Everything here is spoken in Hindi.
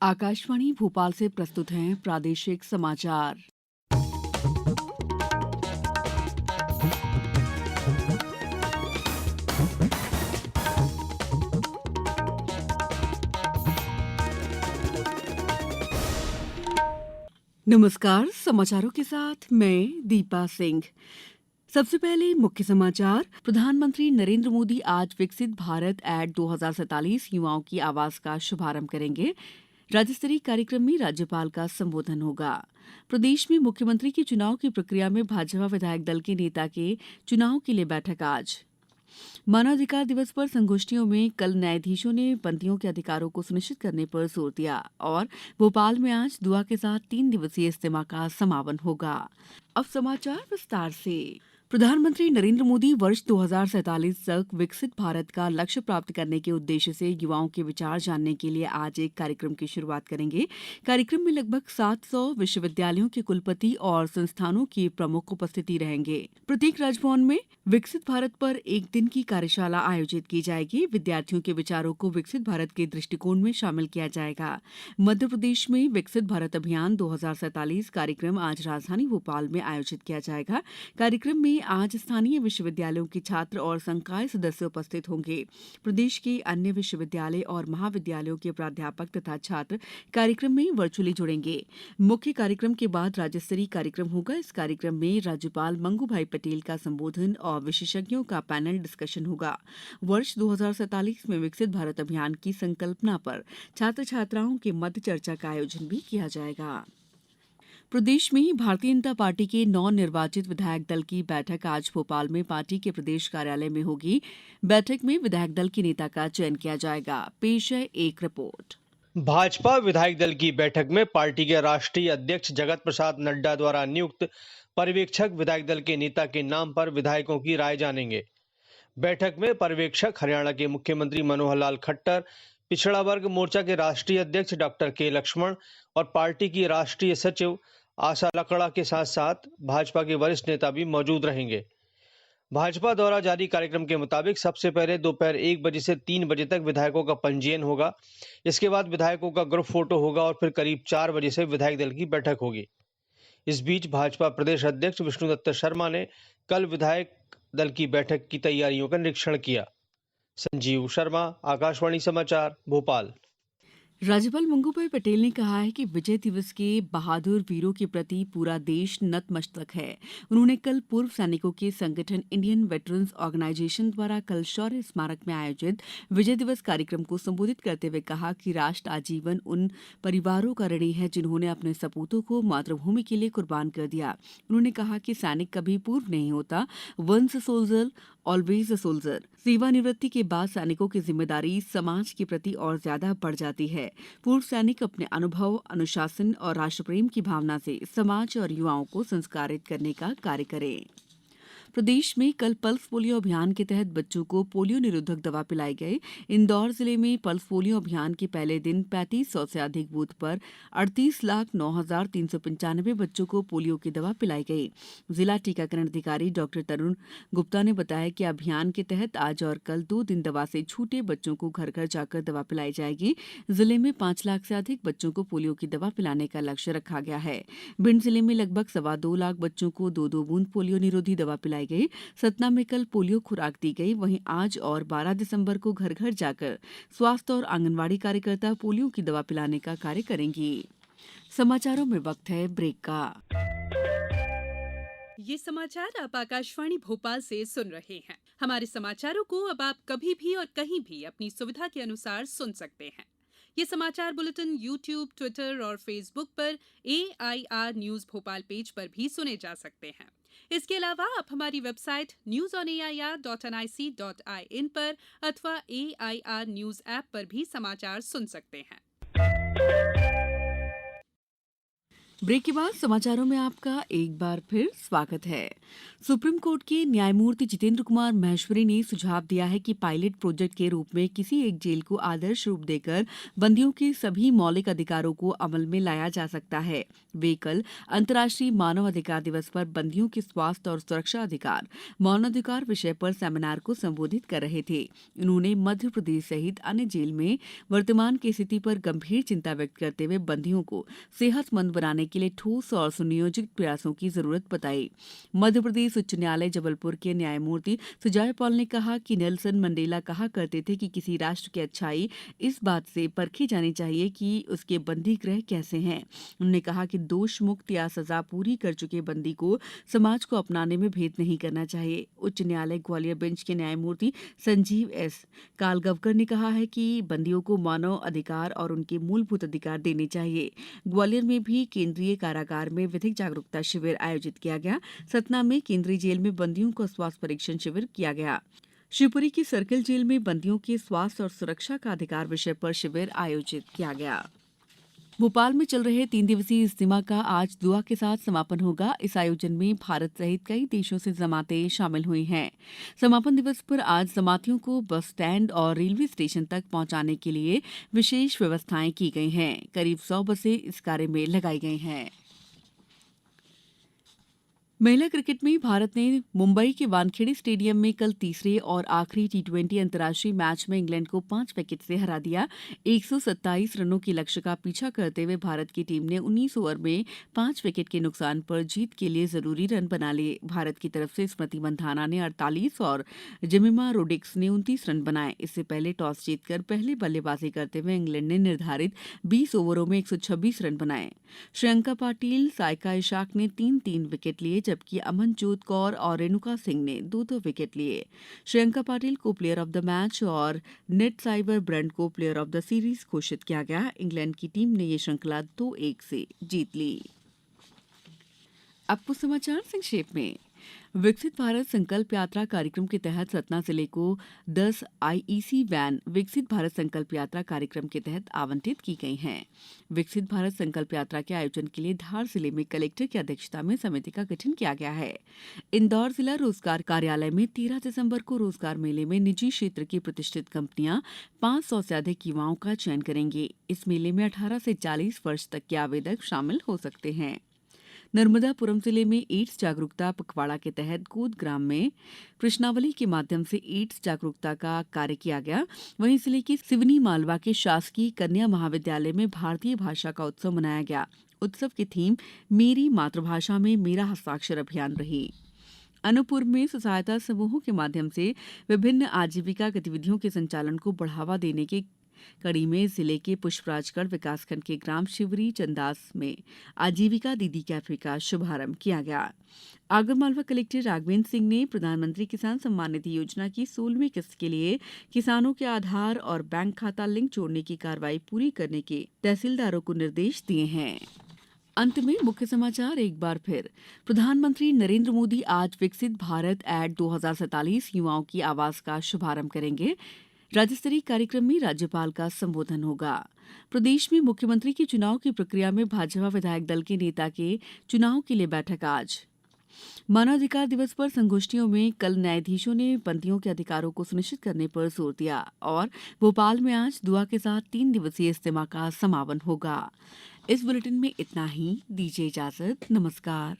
आकाशवाणी भोपाल से प्रस्तुत हैं प्रादेशिक समाचार। नमस्कार, समाचारों के साथ मैं दीपा सिंह। सबसे पहले मुख्य समाचार। प्रधानमंत्री नरेंद्र मोदी आज विकसित भारत एट 2047 युवाओं की आवाज का शुभारंभ करेंगे। राज्य स्तरीय कार्यक्रम में राज्यपाल का संबोधन होगा। प्रदेश में मुख्यमंत्री के चुनाव की प्रक्रिया में भाजपा विधायक दल के नेता के चुनाव के लिए बैठक आज। मानवाधिकार दिवस पर संगोष्ठियों में कल न्यायाधीशों ने बंदियों के अधिकारों को सुनिश्चित करने पर जोर दिया और भोपाल में आज दुआ के साथ 3 दिवसीय इज्तिमा का समापन होगा। अब समाचार विस्तार से। प्रधानमंत्री नरेंद्र मोदी वर्ष 2047 तक विकसित भारत का लक्ष्य प्राप्त करने के उद्देश्य से युवाओं के विचार जानने के लिए आज एक कार्यक्रम की शुरुआत करेंगे। कार्यक्रम में लगभग 700 विश्वविद्यालयों के कुलपति और संस्थानों के प्रमुख उपस्थिति रहेंगे। प्रत्येक राजभवन में विकसित भारत पर एक दिन की कार्यशाला आयोजित की जाएगी। विद्यार्थियों के विचारों को विकसित भारत के दृष्टिकोण में शामिल किया जाएगा। मध्य प्रदेश में विकसित भारत अभियान 2047 कार्यक्रम आज राजधानी भोपाल में आयोजित किया जाएगा। कार्यक्रम में आज स्थानीय विश्वविद्यालयों के छात्र और संकाय सदस्य उपस्थित होंगे। प्रदेश के अन्य विश्वविद्यालय और महाविद्यालयों के प्राध्यापक तथा छात्र कार्यक्रम में वर्चुअली जुड़ेंगे। मुख्य कार्यक्रम के बाद राज्य स्तरीय कार्यक्रम होगा। इस कार्यक्रम में राज्यपाल मंगू भाई पटेल का संबोधन और विशेषज्ञों का पैनल डिस्कशन होगा। वर्ष 2047 में विकसित भारत अभियान की संकल्पना पर छात्र छात्राओं के मध्य चर्चा का आयोजन भी किया जाएगा। प्रदेश में भारतीय जनता पार्टी के नवनिर्वाचित विधायक दल की बैठक आज भोपाल में पार्टी के प्रदेश कार्यालय में होगी। बैठक में विधायक दल के नेता का चयन किया जाएगा। पेश है एक रिपोर्ट। भाजपा विधायक दल की बैठक में पार्टी के राष्ट्रीय अध्यक्ष जगत प्रसाद नड्डा द्वारा नियुक्त पर्यवेक्षक विधायक दल के नेता के नाम पर विधायकों की राय जानेंगे। बैठक में पर्यवेक्षक हरियाणा के मुख्यमंत्री मनोहर लाल खट्टर, पिछड़ा वर्ग मोर्चा के राष्ट्रीय अध्यक्ष डॉक्टर के लक्ष्मण और पार्टी की राष्ट्रीय सचिव आशा लकड़ा के साथ साथ भाजपा के वरिष्ठ नेता भी मौजूद रहेंगे। भाजपा द्वारा जारी कार्यक्रम के मुताबिक सबसे पहले दोपहर 1 बजे से 3 बजे तक विधायकों का पंजीयन होगा। इसके बाद विधायकों का ग्रुप फोटो होगा और फिर करीब 4 बजे से विधायक दल की बैठक होगी। इस बीच भाजपा प्रदेश अध्यक्ष विष्णुदत्त शर्मा ने कल विधायक दल की बैठक की तैयारियों का निरीक्षण किया। संजीव शर्मा, आकाशवाणी समाचार, भोपाल। राज्यपाल मंगूभाई पटेल ने कहा है कि विजय दिवस के बहादुर वीरों के प्रति पूरा देश नतमस्तक है। उन्होंने कल पूर्व सैनिकों के संगठन इंडियन वेटरन्स ऑर्गेनाइजेशन द्वारा कल शौर्य स्मारक में आयोजित विजय दिवस कार्यक्रम को संबोधित करते हुए कहा कि राष्ट्र आजीवन उन परिवारों का ऋणी है जिन्होंने अपने सपूतों को मातृभूमि के लिए कुर्बान कर दिया। उन्होंने कहा कि सैनिक कभी पूर्व नहीं होता, once soldier always a soldier. सेवानिवृत्ति के बाद सैनिकों की जिम्मेदारी समाज के प्रति और ज्यादा बढ़ जाती है। पूर्व सैनिक अपने अनुभव, अनुशासन और राष्ट्रप्रेम की भावना से समाज और युवाओं को संस्कारित करने का कार्य करें। प्रदेश में कल पल्स पोलियो अभियान के तहत बच्चों को पोलियो निरोधक दवा पिलाई गई। इंदौर जिले में पल्स पोलियो अभियान के पहले दिन 3500 से अधिक बूथ पर 38,09,395 बच्चों को पोलियो की दवा पिलाई गई। जिला टीकाकरण अधिकारी डॉक्टर तरुण गुप्ता ने बताया कि अभियान के तहत आज और कल 2 दिन दवा से छूटे बच्चों को घर घर जाकर दवा पिलाई जाएगी। जिले में 5 लाख से अधिक बच्चों को पोलियो की दवा पिलाने का लक्ष्य रखा गया है। भिंड जिले में लगभग 2.25 लाख बच्चों को 2-2 बूंद पोलियो निरोधी दवा पिलाई गई। सतना में कल पोलियो खुराक दी गई। वहीं आज और 12 दिसंबर को घर घर जाकर स्वास्थ्य और आंगनवाड़ी कार्यकर्ता पोलियो की दवा पिलाने का कार्य करेंगी। समाचारों में वक्त है ब्रेक का। ये समाचार आप आकाशवाणी भोपाल से सुन रहे हैं। हमारे समाचारों को अब आप कभी भी और कहीं भी अपनी सुविधा के अनुसार सुन सकते हैं। ये समाचार बुलेटिन YouTube, ट्विटर और फेसबुक पर AIR न्यूज भोपाल पेज पर भी सुने जा सकते हैं। इसके अलावा आप हमारी वेबसाइट newsonair.nic.in पर अथवा AIR न्यूज ऐप पर भी समाचार सुन सकते हैं। ब्रेक के बाद समाचारों में आपका एक बार फिर स्वागत है। सुप्रीम कोर्ट के न्यायमूर्ति जितेंद्र कुमार महेश्वरी ने सुझाव दिया है कि पायलट प्रोजेक्ट के रूप में किसी एक जेल को आदर्श रूप देकर बंदियों के सभी मौलिक अधिकारों को अमल में लाया जा सकता है। वे कल अंतर्राष्ट्रीय मानव अधिकार दिवस पर बंदियों के स्वास्थ्य और सुरक्षा अधिकार मौनाधिकार विषय पर सेमिनार को संबोधित कर रहे थे। उन्होंने मध्य प्रदेश सहित अन्य जेल में वर्तमान की स्थिति पर गंभीर चिंता व्यक्त करते हुए बंदियों को सेहतमंद बनाने के लिए ठोस और सुनियोजित प्रयासों की जरूरत बताई। मध्य प्रदेश उच्च न्यायालय जबलपुर के न्यायमूर्ति सुजय पॉल ने कहा कि नेल्सन मंडेला कहा करते थे कि किसी राष्ट्र की अच्छाई इस बात से परखी जानी चाहिए कि उसके बंदी गृह कैसे हैं। उन्होंने कहा कि दोष मुक्त या सजा पूरी कर चुके बंदी को समाज को अपनाने में भेद नहीं करना चाहिए। उच्च न्यायालय ग्वालियर बेंच के न्यायमूर्ति संजीव एस कालगवकर ने कहा है कि बंदियों को मानव अधिकार और उनके मूलभूत अधिकार देने चाहिए। ग्वालियर में भी केंद्रीय कारागार में विधिक जागरूकता शिविर आयोजित किया गया। सतना में केंद्रीय जेल में बंदियों का स्वास्थ्य परीक्षण शिविर किया गया। शिवपुरी की सर्किल जेल में बंदियों के स्वास्थ्य और सुरक्षा का अधिकार विषय पर शिविर आयोजित किया गया। भोपाल में चल रहे 3 दिवसीय इज्तिमा का आज दुआ के साथ समापन होगा। इस आयोजन में भारत सहित कई देशों से जमातें शामिल हुई हैं। समापन दिवस पर आज जमातियों को बस स्टैंड और रेलवे स्टेशन तक पहुंचाने के लिए विशेष व्यवस्थाएं की गई हैं। करीब 100 बसें इस कार्य में लगाई गई हैं। महिला क्रिकेट में भारत ने मुंबई के वानखेड़े स्टेडियम में कल तीसरे और आखिरी टी20 अंतर्राष्ट्रीय मैच में इंग्लैंड को 5 विकेट से हरा दिया। 127 रनों के लक्ष्य का पीछा करते हुए भारत की टीम ने 19 ओवर में 5 विकेट के नुकसान पर जीत के लिए जरूरी रन बना लिए। भारत की तरफ से स्मृति मंधाना ने 48 और जेमिमा रोड्रिग्स ने 29 रन बनाए। इससे पहले टॉस जीतकर पहले बल्लेबाजी करते हुए इंग्लैंड ने निर्धारित 20 ओवरों में 126 रन बनाए। श्रेयंका पाटिल, साइका इशाक ने 3-3 विकेट लिए, जबकि अमनजोत कौर और रेणुका सिंह ने 2-2 विकेट लिए। श्रेयंका पाटिल को प्लेयर ऑफ द मैच और नेट साइबर ब्रेंट को प्लेयर ऑफ द सीरीज घोषित किया गया। इंग्लैंड की टीम ने ये श्रृंखला 2-1 से जीत ली। अब कुछ समाचार संक्षेप में। विकसित भारत संकल्प यात्रा कार्यक्रम के तहत सतना जिले को 10 आईईसी वैन विकसित भारत संकल्प यात्रा कार्यक्रम के तहत आवंटित की गई हैं। विकसित भारत संकल्प यात्रा के आयोजन के लिए धार जिले में कलेक्टर की अध्यक्षता में समिति का गठन किया गया है। इंदौर जिला रोजगार कार्यालय में 13 दिसंबर को रोजगार मेले में निजी क्षेत्र की प्रतिष्ठित कंपनियां 500 से अधिक युवाओं का चयन करेंगी। इस मेले में 18 से 40 वर्ष तक के आवेदक शामिल हो सकते हैं। नर्मदापुरम जिले में एड्स जागरूकता पखवाड़ा के तहत गोद ग्राम में प्रश्नावली के माध्यम से एड्स जागरूकता का कार्य किया गया। वहीं जिले के सिवनी मालवा के शासकीय कन्या महाविद्यालय में भारतीय भाषा का उत्सव मनाया गया। उत्सव की थीम मेरी मातृभाषा में मेरा हस्ताक्षर अभियान रही। अनूपपुर में स्व सहायता समूहों के माध्यम से विभिन्न आजीविका गतिविधियों के संचालन को बढ़ावा देने के कड़ी में जिले के पुष्पराजगढ़ विकासखंड के ग्राम शिवरी चंदास में आजीविका दीदी कैफे का शुभारंभ किया गया। आगरमालवा कलेक्टर राघवेंद्र सिंह ने प्रधानमंत्री किसान सम्मान निधि योजना की 16वीं किस्त के लिए किसानों के आधार और बैंक खाता लिंक जोड़ने की कार्रवाई पूरी करने के तहसीलदारों को निर्देश दिए हैं। अंत में मुख्य समाचार एक बार फिर। प्रधानमंत्री नरेंद्र मोदी आज विकसित भारत एट 2047 युवाओं की आवाज का शुभारंभ करेंगे। राज्य स्तरीय कार्यक्रम में राज्यपाल का संबोधन होगा। प्रदेश में मुख्यमंत्री के चुनाव की प्रक्रिया में भाजपा विधायक दल के नेता के चुनाव के लिए बैठक आज। मानवाधिकार दिवस पर संगोष्ठियों में कल न्यायाधीशों ने बंदियों के अधिकारों को सुनिश्चित करने पर जोर दिया। और भोपाल में आज दुआ के साथ 3 दिवसीय इज्तिमा का समापन होगा। इस बुलेटिन में इतना ही। दीजिए इजाजत। नमस्कार।